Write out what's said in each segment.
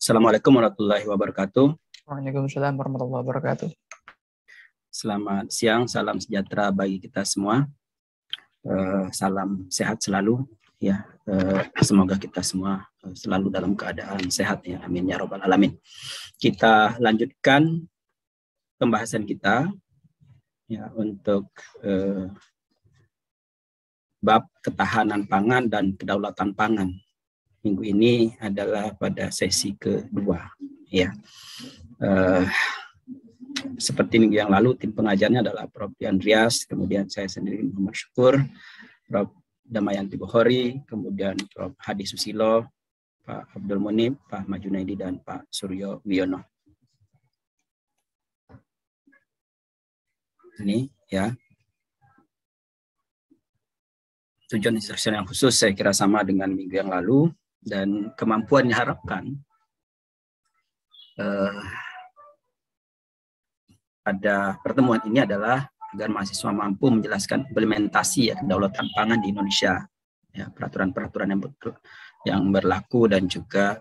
Assalamualaikum warahmatullahi wabarakatuh. Waalaikumsalam warahmatullahi wabarakatuh. Selamat siang, salam sejahtera bagi kita semua. Salam sehat selalu, ya. Semoga kita semua selalu dalam keadaan sehat, ya. Amin ya robbal alamin. Kita lanjutkan pembahasan kita, ya, untuk bab ketahanan pangan dan kedaulatan pangan. Minggu ini adalah pada sesi kedua, ya. Seperti minggu yang lalu, tim pengajarnya adalah Prof. Andreas, kemudian saya sendiri Muhammad Syukur, Prof. Damayanti Bohori, kemudian Prof. Hadi Susilo, Pak Abdul Munib, Pak Majunaidi, dan Pak Suryo Wiono. Ini, ya. Tujuan instruksi yang khusus saya kira sama dengan minggu yang lalu, dan kemampuan yang diharapkan pada pertemuan ini adalah agar mahasiswa mampu menjelaskan implementasi, ya, kedaulatan pangan di Indonesia, ya, peraturan-peraturan yang berlaku dan juga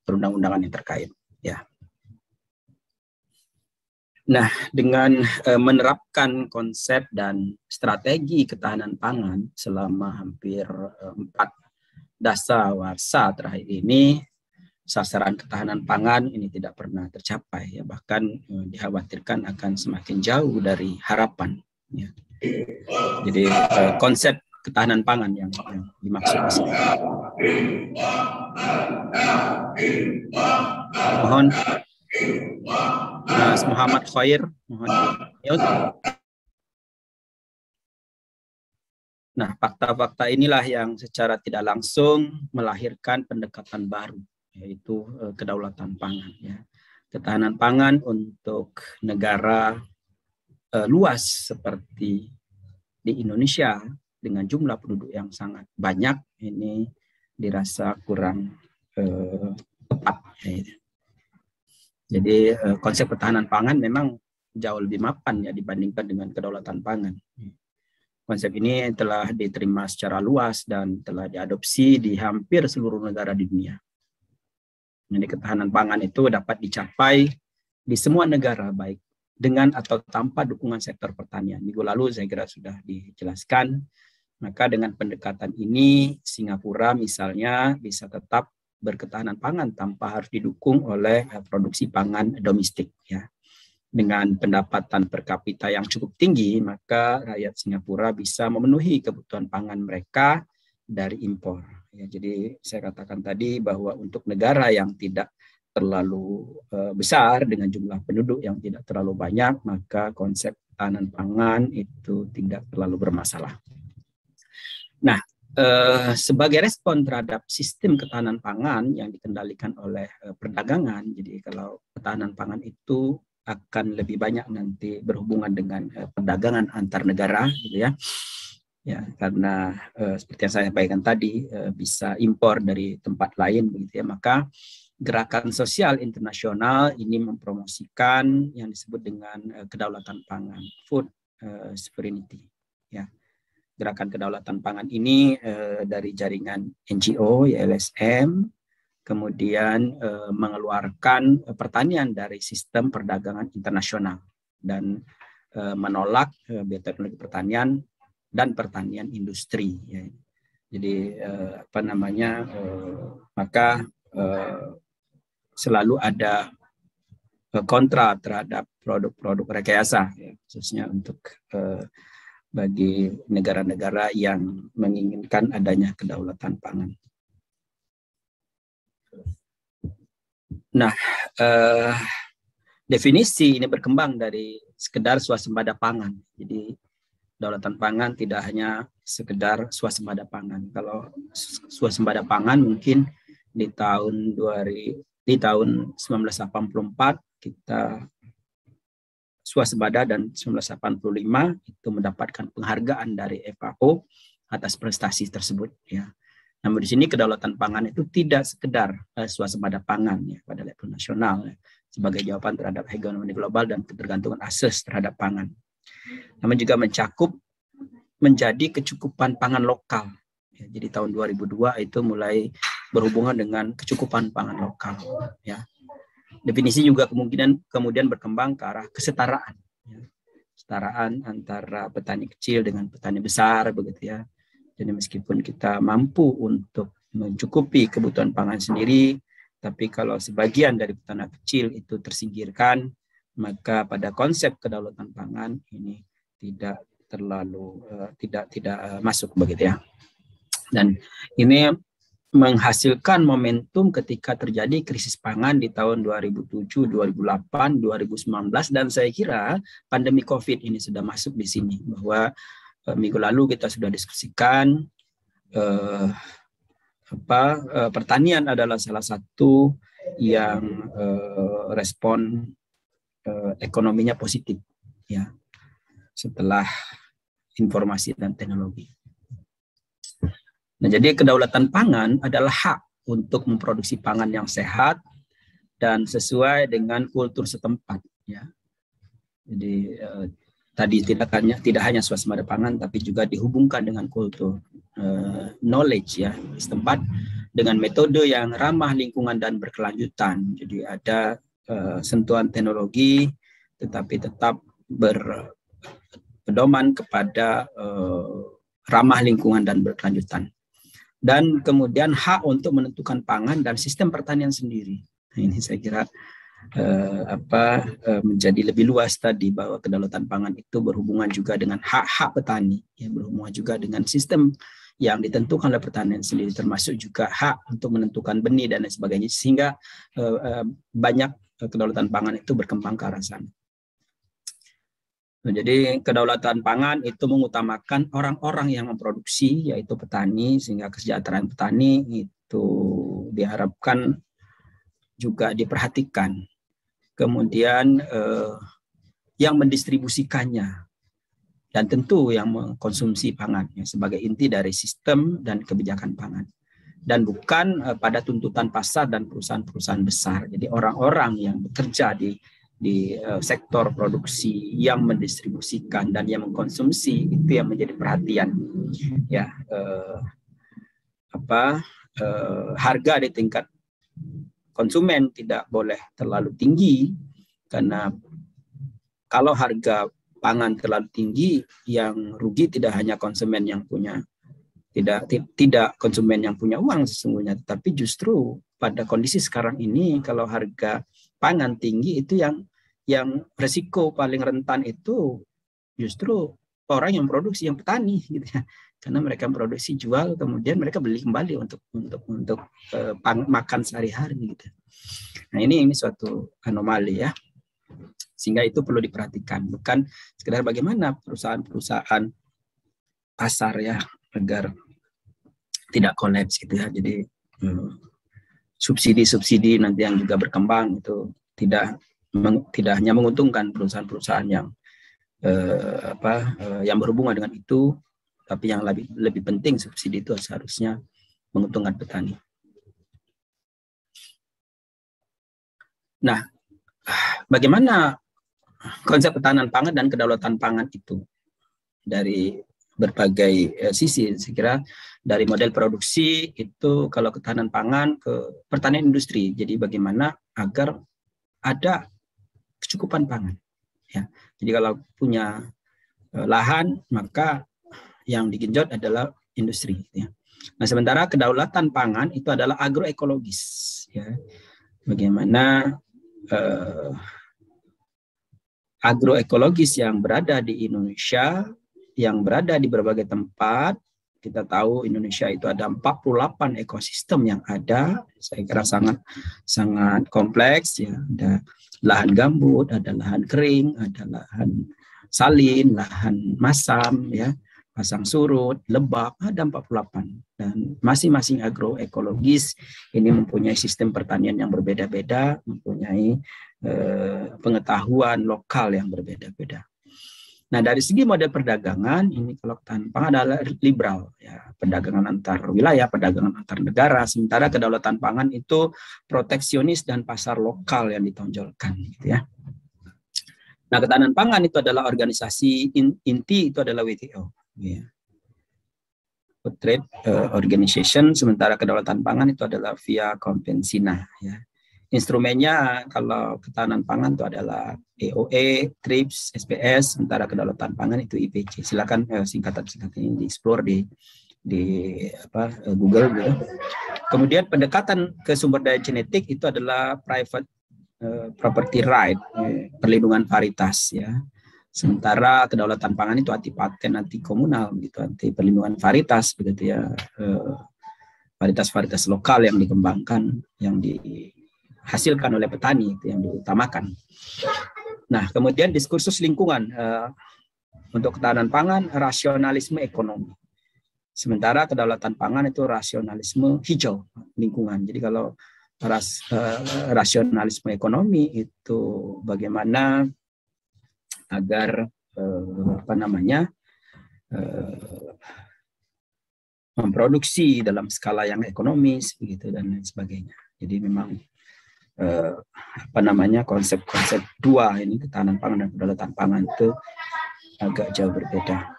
perundang-undangan yang terkait, ya. Nah, dengan menerapkan konsep dan strategi ketahanan pangan selama hampir 4 dasawarsa terakhir ini, sasaran ketahanan pangan ini tidak pernah tercapai, ya, bahkan dikhawatirkan akan semakin jauh dari harapan, ya. Jadi konsep ketahanan pangan yang dimaksud. Mohon Mas Muhammad Khair, mohon. Nah, fakta-fakta inilah yang secara tidak langsung melahirkan pendekatan baru, yaitu kedaulatan pangan, ya. Ketahanan pangan untuk negara luas seperti di Indonesia dengan jumlah penduduk yang sangat banyak ini dirasa kurang tepat, ya. Jadi konsep ketahanan pangan memang jauh lebih mapan, ya, dibandingkan dengan kedaulatan pangan. Konsep ini telah diterima secara luas dan telah diadopsi di hampir seluruh negara di dunia. Jadi ketahanan pangan itu dapat dicapai di semua negara, baik dengan atau tanpa dukungan sektor pertanian. Minggu lalu saya kira sudah dijelaskan. Maka dengan pendekatan ini, Singapura misalnya bisa tetap berketahanan pangan tanpa harus didukung oleh produksi pangan domestik, ya. Dengan pendapatan per kapita yang cukup tinggi, maka rakyat Singapura bisa memenuhi kebutuhan pangan mereka dari impor. Ya, jadi saya katakan tadi bahwa untuk negara yang tidak terlalu besar dengan jumlah penduduk yang tidak terlalu banyak, maka konsep ketahanan pangan itu tidak terlalu bermasalah. Nah, sebagai respon terhadap sistem ketahanan pangan yang dikendalikan oleh perdagangan, jadi kalau ketahanan pangan itu akan lebih banyak nanti berhubungan dengan perdagangan antar negara, gitu ya. Ya, karena seperti yang saya sampaikan tadi, bisa impor dari tempat lain, begitu ya. Maka gerakan sosial internasional ini mempromosikan yang disebut dengan kedaulatan pangan, food sovereignty, ya. Gerakan kedaulatan pangan ini dari jaringan NGO, ya, LSM, kemudian mengeluarkan pertanian dari sistem perdagangan internasional dan menolak teknologi pertanian dan pertanian industri, ya. Jadi maka selalu ada kontra terhadap produk-produk rekayasa, ya, khususnya untuk bagi negara-negara yang menginginkan adanya kedaulatan pangan. Nah, definisi ini berkembang dari sekedar swasembada pangan. Jadi, kedaulatan pangan tidak hanya sekedar swasembada pangan. Kalau swasembada pangan mungkin di tahun 1984 kita swasembada, dan 1985 itu mendapatkan penghargaan dari FAO atas prestasi tersebut, ya. Namun di sini kedaulatan pangan itu tidak sekedar swasembada pangan, ya, pada level nasional, ya, sebagai jawaban terhadap hegemoni global dan ketergantungan akses terhadap pangan. Namun juga mencakup menjadi kecukupan pangan lokal. Ya, jadi tahun 2002 itu mulai berhubungan dengan kecukupan pangan lokal. Ya. Definisi juga kemudian berkembang ke arah kesetaraan. Ya. Kesetaraan antara petani kecil dengan petani besar, begitu ya. Jadi meskipun kita mampu untuk mencukupi kebutuhan pangan sendiri, tapi kalau sebagian dari petani kecil itu tersingkirkan, maka pada konsep kedaulatan pangan ini tidak terlalu tidak masuk, begitu ya. Dan ini menghasilkan momentum ketika terjadi krisis pangan di tahun 2007, 2008, 2019, dan saya kira pandemi COVID ini sudah masuk di sini, bahwa minggu lalu kita sudah diskusikan pertanian adalah salah satu yang respon ekonominya positif, ya, setelah informasi dan teknologi. Nah, jadi kedaulatan pangan adalah hak untuk memproduksi pangan yang sehat dan sesuai dengan kultur setempat. Ya. Jadi tadi tidak hanya swasembada pangan, tapi juga dihubungkan dengan kultur knowledge ya setempat dengan metode yang ramah lingkungan dan berkelanjutan. Jadi ada sentuhan teknologi, tetapi tetap berpedoman kepada ramah lingkungan dan berkelanjutan. Dan kemudian hak untuk menentukan pangan dan sistem pertanian sendiri. Nah, ini saya kira menjadi lebih luas tadi, bahwa kedaulatan pangan itu berhubungan juga dengan hak-hak petani, ya, berhubungan juga dengan sistem yang ditentukan oleh pertanian sendiri, termasuk juga hak untuk menentukan benih dan lain sebagainya, sehingga banyak kedaulatan pangan itu berkembang ke arah sana. Nah, jadi kedaulatan pangan itu mengutamakan orang-orang yang memproduksi, yaitu petani, sehingga kesejahteraan petani itu diharapkan juga diperhatikan. Kemudian yang mendistribusikannya, dan tentu yang mengkonsumsi pangan ya, sebagai inti dari sistem dan kebijakan pangan. Dan bukan pada tuntutan pasar dan perusahaan-perusahaan besar. Jadi orang-orang yang bekerja di sektor produksi, yang mendistribusikan dan yang mengkonsumsi, itu yang menjadi perhatian. Ya, harga di tingkat konsumen tidak boleh terlalu tinggi, karena kalau harga pangan terlalu tinggi, yang rugi tidak hanya konsumen yang punya tidak konsumen yang punya uang sesungguhnya, tetapi justru pada kondisi sekarang ini kalau harga pangan tinggi, itu yang resiko paling rentan itu justru orang yang produksi, yang petani gitu ya. Karena mereka produksi, jual, kemudian mereka beli kembali untuk makan sehari-hari gitu. Nah, ini suatu anomali ya. Sehingga itu perlu diperhatikan, bukan sekedar bagaimana perusahaan-perusahaan pasar ya agar tidak kolaps gitu ya. Jadi subsidi-subsidi nanti yang juga berkembang itu tidak hanya menguntungkan perusahaan-perusahaan yang yang berhubungan dengan itu, tapi yang lebih penting subsidi itu seharusnya menguntungkan petani. Nah, bagaimana konsep ketahanan pangan dan kedaulatan pangan itu dari berbagai sisi? Saya kira dari model produksi itu, kalau ketahanan pangan, ke pertanian industri. Jadi bagaimana agar ada kecukupan pangan. Ya. Jadi kalau punya lahan, maka yang digenjot adalah industri. Ya. Nah, sementara kedaulatan pangan itu adalah agroekologis. Ya. Bagaimana agroekologis yang berada di Indonesia, yang berada di berbagai tempat. Kita tahu Indonesia itu ada 48 ekosistem yang ada. Saya kira sangat kompleks ya. Ada lahan gambut, ada lahan kering, ada lahan salin, lahan masam ya, pasang surut, lebak, ada 48. Dan masing-masing agroekologis ini mempunyai sistem pertanian yang berbeda-beda, mempunyai pengetahuan lokal yang berbeda-beda. Nah, dari segi model perdagangan, ini kalau ketahanan pangan adalah liberal, ya, perdagangan antar wilayah, perdagangan antar negara, sementara kedaulatan pangan itu proteksionis dan pasar lokal yang ditonjolkan, gitu ya. Nah, ketahanan pangan itu adalah organisasi inti, itu adalah WTO. Ya. Food Trade Organization, sementara kedaulatan pangan itu adalah via Compensina. Ya. Instrumennya kalau ketahanan pangan itu adalah EOE, TRIPS, SPS, sementara kedaulatan pangan itu IPC. Silakan singkatan-singkatan ini dieksplor di Google gitu. Kemudian pendekatan ke sumber daya genetik itu adalah private property right, perlindungan varietas ya. Sementara kedaulatan pangan itu anti paten, anti komunal gitu, anti perlindungan varietas begitu ya. Varietas-varietas lokal yang dikembangkan, yang dihasilkan oleh petani itu yang diutamakan. Nah, kemudian diskursus lingkungan untuk ketahanan pangan, rasionalisme ekonomi. Sementara kedaulatan pangan itu rasionalisme hijau lingkungan. Jadi kalau rasionalisme ekonomi itu bagaimana agar memproduksi dalam skala yang ekonomis begitu dan lain sebagainya. Jadi memang konsep-konsep dua ini, ketahanan pangan dan kedaulatan pangan, itu agak jauh berbeda.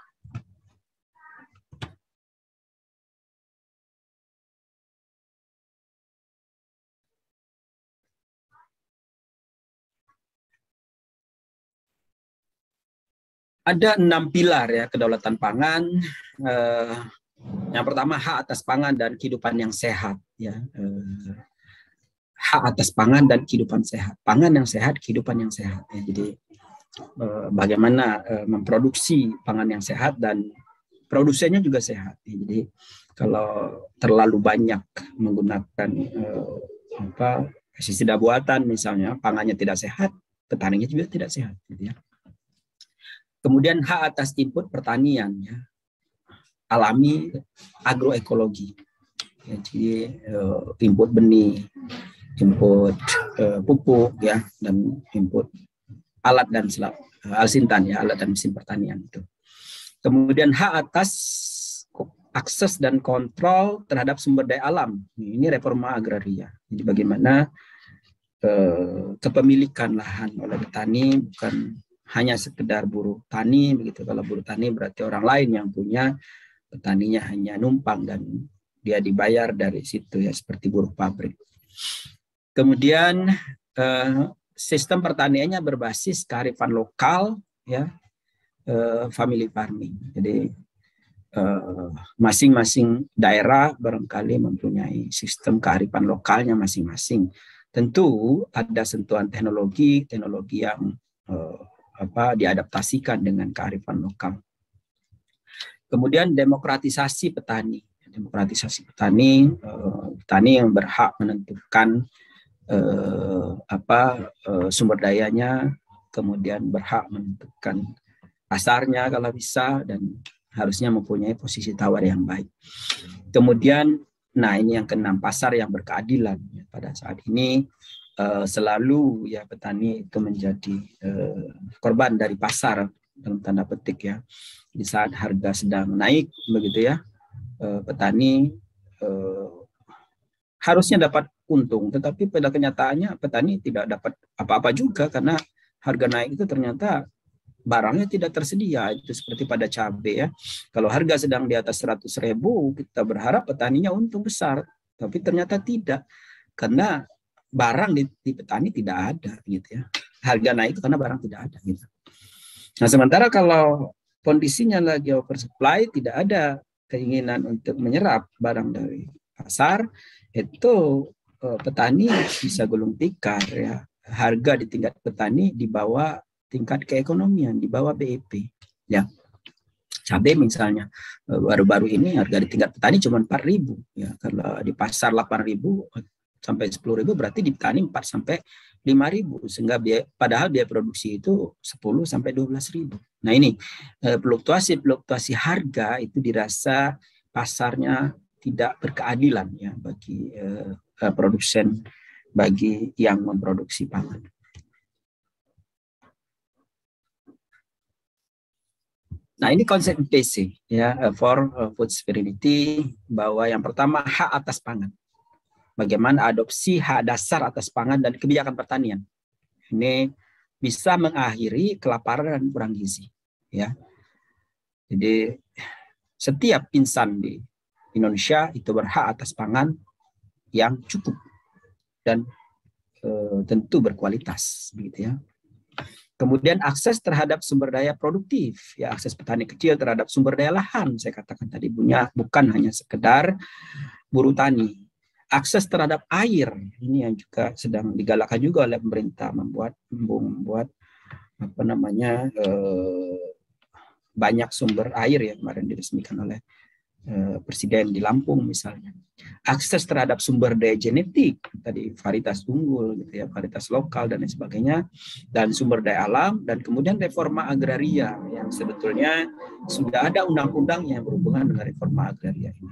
Ada 6 pilar ya kedaulatan pangan. Yang pertama, hak atas pangan dan kehidupan yang sehat. Ya, hak atas pangan dan kehidupan sehat. Pangan yang sehat, kehidupan yang sehat. Ya, jadi bagaimana memproduksi pangan yang sehat dan produsennya juga sehat. Ya, jadi kalau terlalu banyak menggunakan pestisida buatan misalnya, pangannya tidak sehat, petaninya juga tidak sehat. Gitu ya. Kemudian hak atas input pertanian, ya, alami, agroekologi. Ya, jadi input benih, input pupuk, ya, dan input alat dan alsintan, ya, alat dan mesin pertanian itu. Kemudian hak atas akses dan kontrol terhadap sumber daya alam. Ini reforma agraria. Jadi bagaimana kepemilikan lahan oleh petani bukan hanya sekedar buruh tani begitu. Kalau buruh tani berarti orang lain yang punya, petaninya hanya numpang dan dia dibayar dari situ ya, seperti buruh pabrik. Kemudian sistem pertaniannya berbasis kearifan lokal ya, family farming. Jadi masing-masing daerah barangkali mempunyai sistem kearifan lokalnya masing-masing. Tentu ada sentuhan teknologi yang diadaptasikan dengan kearifan lokal. Kemudian demokratisasi petani. Demokratisasi petani, petani yang berhak menentukan sumber dayanya, kemudian berhak menentukan pasarnya kalau bisa, dan harusnya mempunyai posisi tawar yang baik. Kemudian, nah ini yang keenam, pasar yang berkeadilan. Pada saat ini selalu ya petani itu menjadi korban dari pasar dalam tanda petik ya. Di saat harga sedang naik begitu ya, petani harusnya dapat untung, tetapi pada kenyataannya petani tidak dapat apa-apa juga karena harga naik itu ternyata barangnya tidak tersedia. Itu seperti pada cabai ya. Kalau harga sedang di atas 100.000, kita berharap petaninya untung besar, tapi ternyata tidak, karena barang di petani tidak ada gitu ya. Harga naik itu karena barang tidak ada gitu. Nah, sementara kalau kondisinya lagi oversupply, tidak ada keinginan untuk menyerap barang dari pasar, itu petani bisa gulung tikar ya. Harga di tingkat petani di bawah tingkat keekonomian, di bawah BEP ya. Cabai misalnya baru-baru ini harga di tingkat petani cuma 4.000 ya. Kalau di pasar 8.000 sampai 10.000 berarti di petani 4 sampai 5.000, sehingga padahal biaya produksi itu 10 sampai 12.000. Nah ini fluktuasi harga itu dirasa pasarnya tidak berkeadilan ya bagi produsen, bagi yang memproduksi pangan. Nah ini konsep IPC ya, for food security, bahwa yang pertama hak atas pangan. Bagaimana adopsi hak dasar atas pangan dan kebijakan pertanian. Ini bisa mengakhiri kelaparan dan kurang gizi. Ya. Jadi setiap insan di Indonesia itu berhak atas pangan yang cukup dan tentu berkualitas, begitu ya. Kemudian akses terhadap sumber daya produktif, ya, akses petani kecil terhadap sumber daya lahan, saya katakan tadi, bukan hanya sekedar buruh tani. Akses terhadap air, ini yang juga sedang digalakkan juga oleh pemerintah, membuat banyak sumber air yang kemarin diresmikan oleh Presiden di Lampung misalnya. Akses terhadap sumber daya genetik, tadi varietas unggul, gitu ya, varietas lokal dan lain sebagainya, dan sumber daya alam, dan kemudian reforma agraria yang sebetulnya sudah ada undang-undang yang berhubungan dengan reforma agraria ini.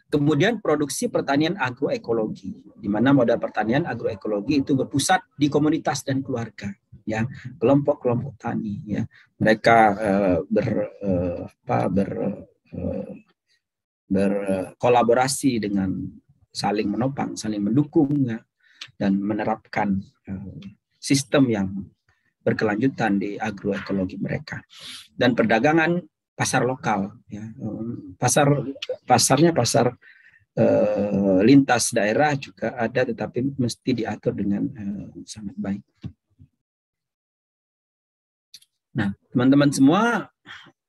Kemudian produksi pertanian agroekologi, di mana modal pertanian agroekologi itu berpusat di komunitas dan keluarga, ya, kelompok-kelompok tani, ya, mereka berkolaborasi dengan saling menopang, saling mendukung, ya, dan menerapkan sistem yang berkelanjutan di agroekologi mereka. Dan perdagangan pasar lokal, ya, pasarnya pasar lintas daerah juga ada, tetapi mesti diatur dengan sangat baik. Nah, teman-teman semua,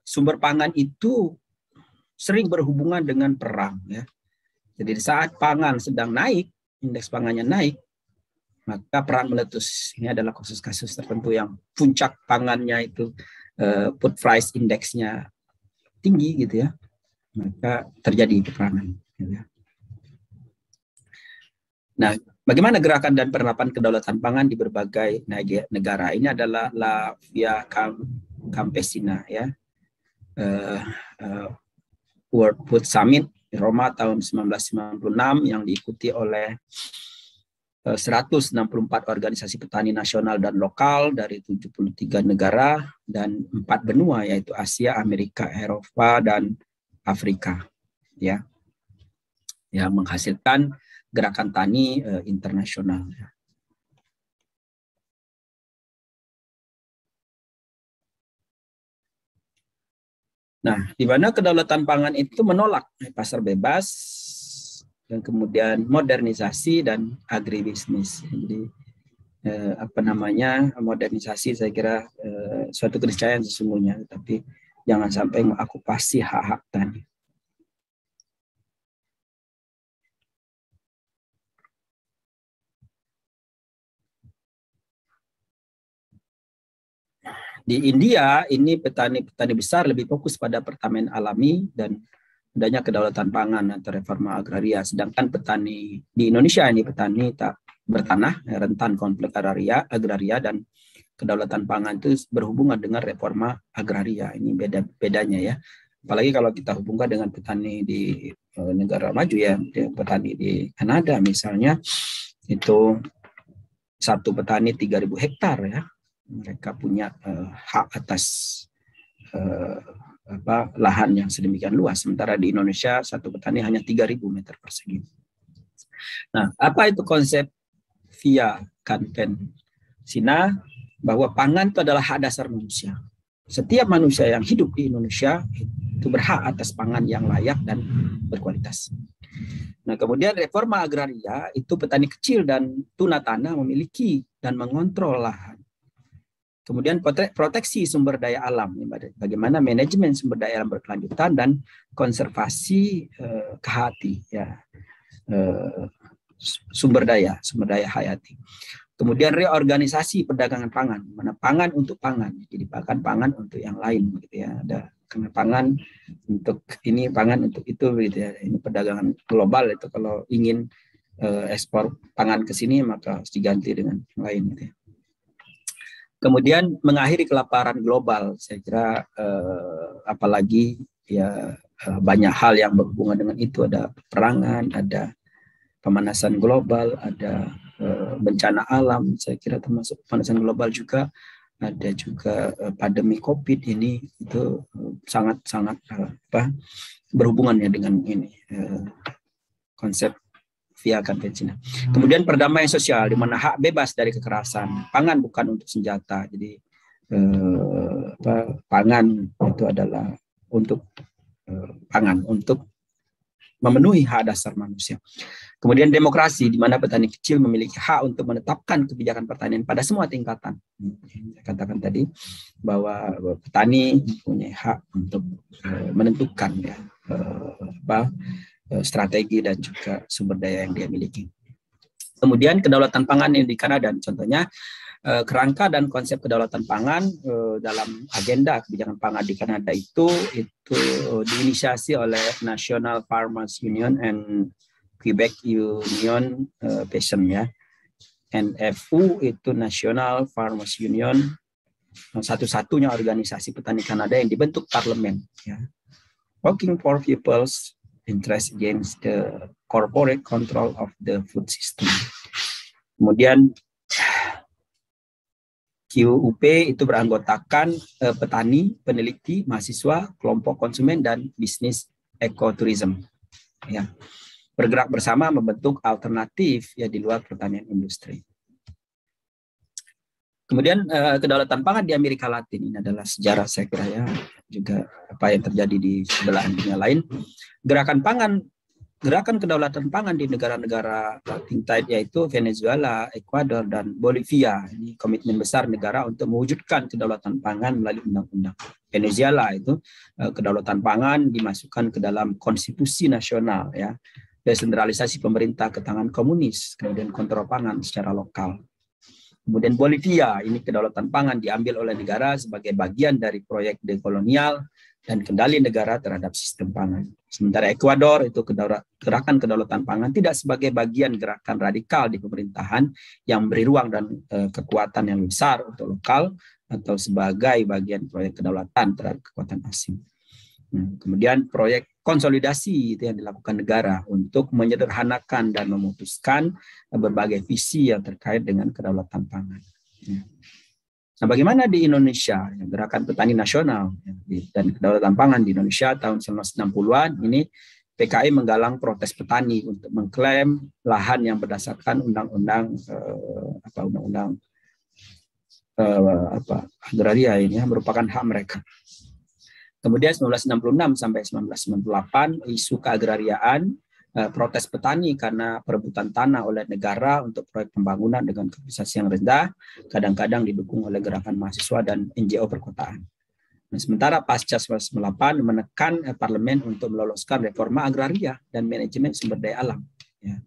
sumber pangan itu sering berhubungan dengan perang, ya. Jadi saat pangan sedang naik, indeks pangannya naik, maka perang meletus. Ini adalah kasus-kasus tertentu yang puncak pangannya itu food price index-nya tinggi, gitu ya, maka terjadi peperangan, gitu ya. Nah, bagaimana gerakan dan penerapan kedaulatan pangan di berbagai negara? Ini adalah La Via Campesina, ya, World Food Summit di Roma tahun 1996 yang diikuti oleh 164 organisasi petani nasional dan lokal dari 73 negara dan 4 benua, yaitu Asia, Amerika, Eropa, dan Afrika, ya, yang menghasilkan gerakan tani internasional. Nah, di mana kedaulatan pangan itu menolak pasar bebas dan kemudian modernisasi dan agribisnis. Jadi modernisasi saya kira suatu keniscayaan sesungguhnya, tapi jangan sampai mengokupasi hak-hak tani. Di India, ini petani besar lebih fokus pada pertanian alami dan adanya kedaulatan pangan atau reforma agraria. Sedangkan petani di Indonesia ini petani tak bertanah, rentan konflik agraria dan kedaulatan pangan itu berhubungan dengan reforma agraria. Ini bedanya, ya. Apalagi kalau kita hubungkan dengan petani di negara maju, ya, petani di Kanada misalnya, itu satu petani 3.000 hektar, ya. Mereka punya hak atas lahan yang sedemikian luas. Sementara di Indonesia satu petani hanya 3.000 meter persegi. Nah, apa itu konsep Via Campesina? Bahwa pangan itu adalah hak dasar manusia. Setiap manusia yang hidup di Indonesia itu berhak atas pangan yang layak dan berkualitas. Nah, kemudian reforma agraria itu petani kecil dan tunatanah memiliki dan mengontrol lahan. Kemudian proteksi sumber daya alam, bagaimana manajemen sumber daya alam berkelanjutan dan konservasi kehati, ya, sumber daya hayati. Kemudian reorganisasi perdagangan pangan, mana pangan untuk pangan, jadi bahkan pangan untuk yang lain, gitu ya. Ada karena pangan untuk ini, pangan untuk itu, gitu ya. Ini perdagangan global itu, kalau ingin ekspor pangan ke sini maka harus diganti dengan yang lain, gitu ya. Kemudian mengakhiri kelaparan global, saya kira apalagi, ya, banyak hal yang berhubungan dengan itu, ada peperangan, ada pemanasan global, ada bencana alam, saya kira termasuk pemanasan global juga, ada juga pandemi COVID ini, itu sangat-sangat berhubungannya dengan ini konsep Via Campesina. Kemudian perdamaian sosial, di mana hak bebas dari kekerasan. Pangan bukan untuk senjata. Jadi pangan itu adalah untuk pangan, untuk memenuhi hak dasar manusia. Kemudian demokrasi, di mana petani kecil memiliki hak untuk menetapkan kebijakan pertanian pada semua tingkatan. Saya katakan tadi bahwa petani mempunyai hak untuk menentukan strategi dan juga sumber daya yang dia miliki. Kemudian kedaulatan pangan yang di Kanada, contohnya kerangka dan konsep kedaulatan pangan dalam agenda kebijakan pangan di Kanada itu diinisiasi oleh National Farmers Union and Quebec Union Peasant ya. NFU itu National Farmers Union, satu-satunya organisasi petani Kanada yang dibentuk parlemen ya. Working for people's interest against the corporate control of the food system. Kemudian QUP itu beranggotakan petani, peneliti, mahasiswa, kelompok konsumen, dan bisnis ekoturism. Ya. Bergerak bersama membentuk alternatif ya di luar pertanian industri. Kemudian kedaulatan pangan di Amerika Latin, ini adalah sejarah saya kira ya, juga apa yang terjadi di belahan dunia lain. Gerakan kedaulatan pangan di negara-negara Latin yaitu Venezuela, Ekuador, dan Bolivia. Ini komitmen besar negara untuk mewujudkan kedaulatan pangan melalui undang-undang. Venezuela itu kedaulatan pangan dimasukkan ke dalam konstitusi nasional ya. Desentralisasi pemerintah ke tangan komunis, kemudian kontrol pangan secara lokal. Kemudian Bolivia, ini kedaulatan pangan diambil oleh negara sebagai bagian dari proyek dekolonial dan kendali negara terhadap sistem pangan. Sementara Ekuador itu gerakan kedaulatan pangan tidak sebagai bagian gerakan radikal di pemerintahan yang memberi ruang dan kekuatan yang besar untuk lokal atau sebagai bagian proyek kedaulatan terhadap kekuatan asing. Kemudian proyek konsolidasi itu yang dilakukan negara untuk menyederhanakan dan memutuskan berbagai visi yang terkait dengan kedaulatan pangan. Nah, bagaimana di Indonesia? Gerakan Petani Nasional dan Kedaulatan Pangan di Indonesia tahun 1960-an ini PKI menggalang protes petani untuk mengklaim lahan yang berdasarkan undang-undang agraria ini merupakan hak mereka. Kemudian 1966 sampai 1998 isu keagrariaan, protes petani karena perebutan tanah oleh negara untuk proyek pembangunan dengan kapasitas yang rendah, kadang-kadang didukung oleh gerakan mahasiswa dan NGO perkotaan. Nah, sementara pasca 1998 menekan parlemen untuk meloloskan reforma agraria dan manajemen sumber daya alam. Ya,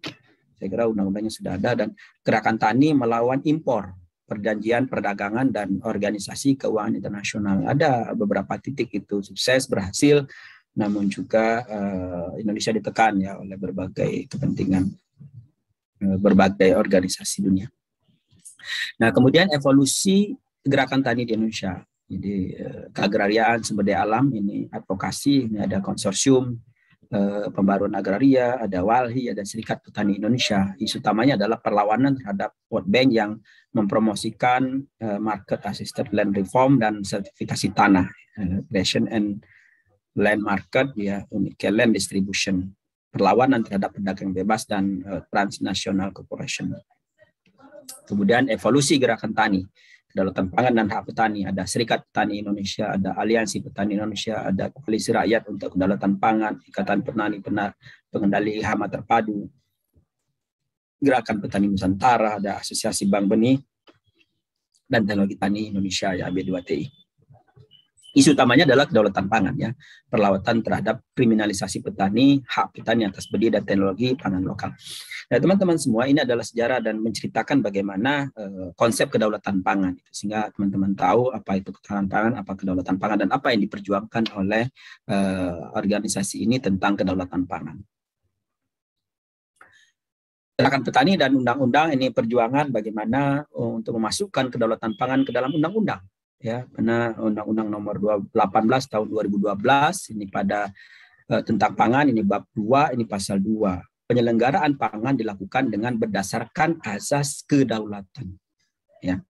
saya kira undang-undangnya sudah ada, dan gerakan tani melawan impor, perjanjian perdagangan dan organisasi keuangan internasional. Ada beberapa titik itu sukses, berhasil, namun juga Indonesia ditekan ya oleh berbagai kepentingan, berbagai organisasi dunia. Nah, kemudian evolusi gerakan tani di Indonesia. Jadi keagrariaan sumber daya alam ini advokasi, ini ada konsorsium pembaruan agraria, ada WALHI, ada Serikat Petani Indonesia. Isu utamanya adalah perlawanan terhadap World Bank yang mempromosikan market assisted land reform dan sertifikasi tanah, creation and land market ya, unique land distribution, perlawanan terhadap pedagang bebas dan transnational corporation. Kemudian evolusi gerakan tani, kedaulatan pangan dan hak petani, ada Serikat Petani Indonesia, ada Aliansi Petani Indonesia, ada Koalisi Rakyat untuk Kedaulatan Pangan, Ikatan Petani Pengendali Hama Terpadu, Gerakan Petani Nusantara, ada Asosiasi Bank Benih, dan Teknologi Tani Indonesia ya, AB2TI. Isu utamanya adalah kedaulatan pangan ya, perlawanan terhadap kriminalisasi petani, hak petani atas benih dan teknologi pangan lokal. Nah, teman-teman semua, ini adalah sejarah dan menceritakan bagaimana konsep kedaulatan pangan, sehingga teman-teman tahu apa itu ketahanan pangan, apa kedaulatan pangan, dan apa yang diperjuangkan oleh organisasi ini tentang kedaulatan pangan. Gerakan petani dan undang-undang ini perjuangan bagaimana untuk memasukkan kedaulatan pangan ke dalam undang-undang. Ya, karena Undang-Undang Nomor 18 tahun 2012 ini pada tentang pangan, ini bab 2, ini pasal 2. Penyelenggaraan pangan dilakukan dengan berdasarkan azas kedaulatan. Ya.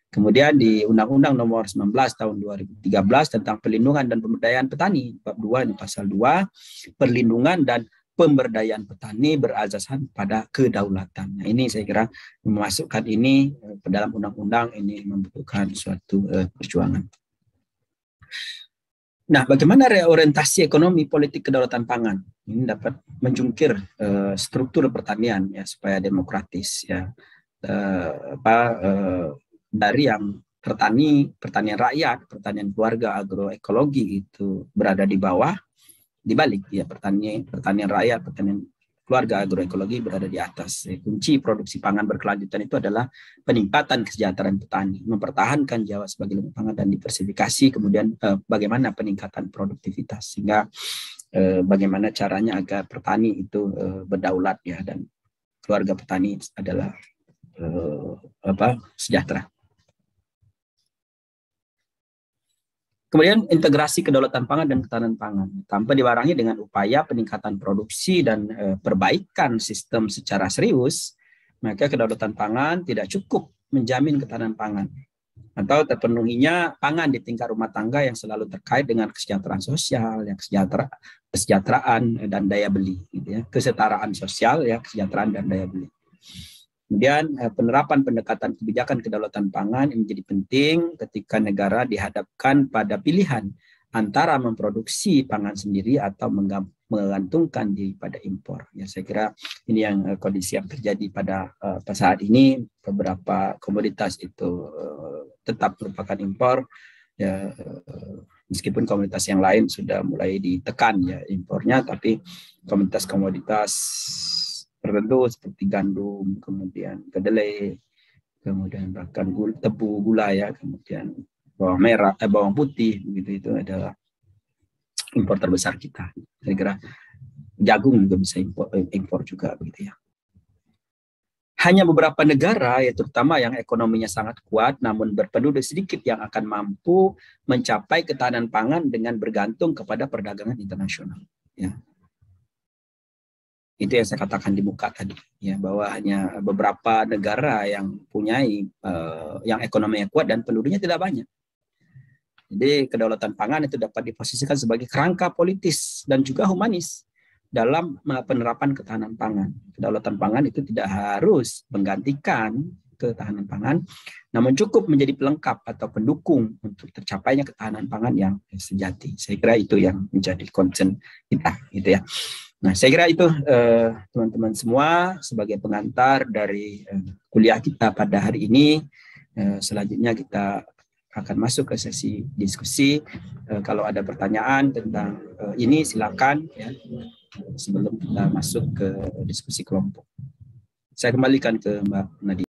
Kemudian di Undang-Undang Nomor 19 tahun 2013 tentang perlindungan dan pemberdayaan petani, bab 2 ini pasal 2, perlindungan dan pemberdayaan petani berasaskan pada kedaulatan. Nah, ini saya kira memasukkan ini ke dalam undang-undang ini membutuhkan suatu perjuangan. Nah, bagaimana reorientasi ekonomi politik kedaulatan pangan ini dapat menjungkir struktur pertanian ya supaya demokratis ya, dari yang pertanian rakyat, pertanian keluarga, agroekologi itu berada di bawah, dibalik ya pertanian rakyat, pertanian keluarga, agroekologi berada di atas. Kunci produksi pangan berkelanjutan itu adalah peningkatan kesejahteraan petani, mempertahankan Jawa sebagai lumbung pangan dan diversifikasi, kemudian bagaimana peningkatan produktivitas, sehingga bagaimana caranya agar petani itu berdaulat ya, dan keluarga petani adalah sejahtera. Kemudian integrasi kedaulatan pangan dan ketahanan pangan tanpa dibarengi dengan upaya peningkatan produksi dan perbaikan sistem secara serius, maka kedaulatan pangan tidak cukup menjamin ketahanan pangan atau terpenuhinya pangan di tingkat rumah tangga yang selalu terkait dengan kesejahteraan sosial, ya, kesejahteraan dan daya beli, gitu ya, kesetaraan sosial, ya, kesejahteraan dan daya beli. Kemudian penerapan pendekatan kebijakan kedaulatan pangan menjadi penting ketika negara dihadapkan pada pilihan antara memproduksi pangan sendiri atau menggantungkan diri pada impor. Ya, saya kira ini yang kondisi yang terjadi pada saat ini. Beberapa komoditas itu tetap merupakan impor. Ya, meskipun komoditas yang lain sudah mulai ditekan ya impornya, tapi komoditas tertentu seperti gandum, kemudian kedelai, kemudian bahkan tebu, gula ya, kemudian bawang merah, bawang putih, begitu, itu adalah impor terbesar kita. Saya kira jagung juga bisa impor juga, begitu ya. Hanya beberapa negara, ya terutama yang ekonominya sangat kuat, namun berpenduduk sedikit yang akan mampu mencapai ketahanan pangan dengan bergantung kepada perdagangan internasional. Ya. Itu yang saya katakan di muka tadi, ya, bahwa hanya beberapa negara yang punyai yang ekonominya kuat dan penduduknya tidak banyak. Jadi kedaulatan pangan itu dapat diposisikan sebagai kerangka politis dan juga humanis dalam penerapan ketahanan pangan. Kedaulatan pangan itu tidak harus menggantikan ketahanan pangan, namun cukup menjadi pelengkap atau pendukung untuk tercapainya ketahanan pangan yang sejati. Saya kira itu yang menjadi concern kita, gitu ya. Nah, saya kira itu teman-teman semua sebagai pengantar dari kuliah kita pada hari ini. Selanjutnya kita akan masuk ke sesi diskusi. Kalau ada pertanyaan tentang ini silakan ya, sebelum kita masuk ke diskusi kelompok. Saya kembalikan ke Mbak Nadia.